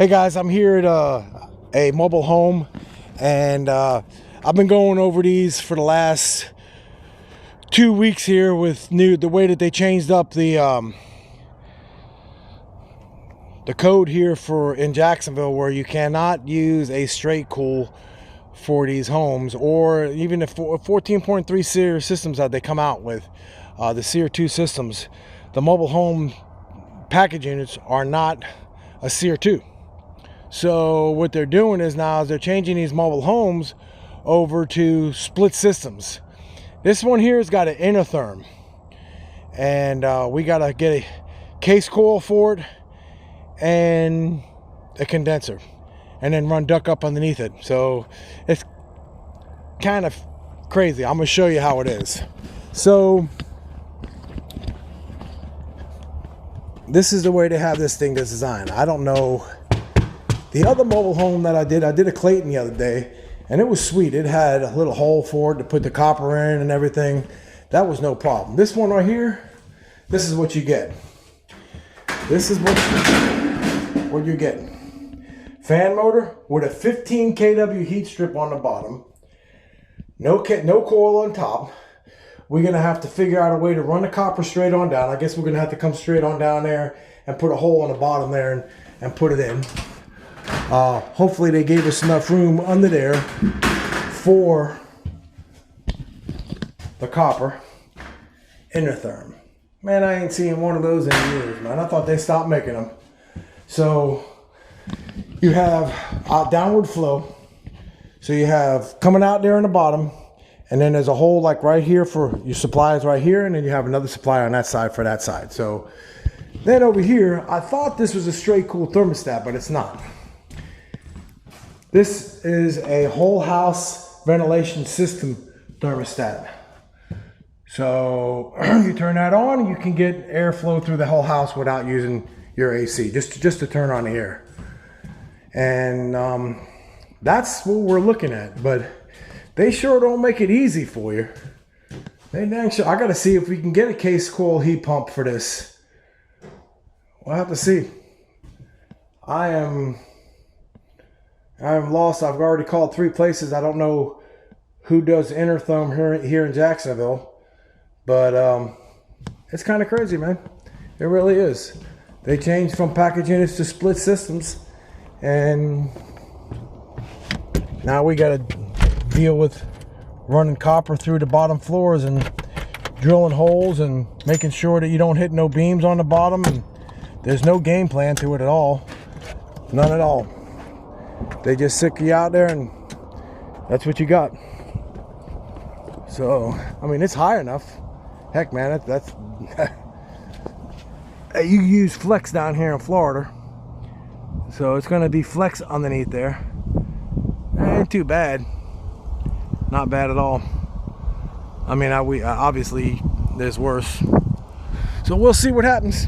Hey guys, I'm here at a mobile home, and I've been going over these for the last 2 weeks here with the way that they changed up the code here in Jacksonville, where you cannot use a straight cool for these homes, or even the 14.3 SEER systems that they come out with, the SEER 2 systems. The mobile home package units are not a SEER 2. So what they're doing is they're changing these mobile homes over to split systems. This one here has got an inotherm, and we got to get a case coil for it and a condenser, and then run duct up underneath it. So it's kind of crazy. I'm going to show you how it is. So this is the way to have this thing designed. I don't know. The other mobile home that I did a Clayton the other day, and it was sweet. It had a little hole for it to put the copper in and everything. That was no problem. This one right here, this is what you get. This is what you're getting. Fan motor with a 15 kW heat strip on the bottom. No coil on top. We're going to have to figure out a way to run the copper straight on down. I guess we're going to have to come straight on down there and put a hole on the bottom there and put it in. Hopefully they gave us enough room under there for the copper inotherm. Man, I ain't seen one of those in years, man. I thought they stopped making them. So you have downward flow. So you have coming out there in the bottom, and then there's a hole like right here for your supplies right here, and then you have another supply on that side for that side. So then over here, I thought this was a straight cool thermostat, but it's not. This is a whole house ventilation system thermostat. So you turn that on, you can get airflow through the whole house without using your AC, just to turn on the air. And that's what we're looking at, but they sure don't make it easy for you. They dang sure. I gotta see if we can get a case coil heat pump for this. We'll have to see. I'm lost. I've already called 3 places. I don't know who does inotherm here in Jacksonville, but it's kind of crazy, man. It really is. They changed from package units to split systems, and now we got to deal with running copper through the bottom floors and drilling holes and making sure that you don't hit no beams on the bottom. And there's no game plan to it at all. None at all. They just sick you out there, and that's what you got. So, I mean, it's high enough. Heck, man, that's you use flex down here in Florida, so it's going to be flex underneath there. Ain't too bad. Not bad at all. I mean, obviously there's worse. So we'll see what happens.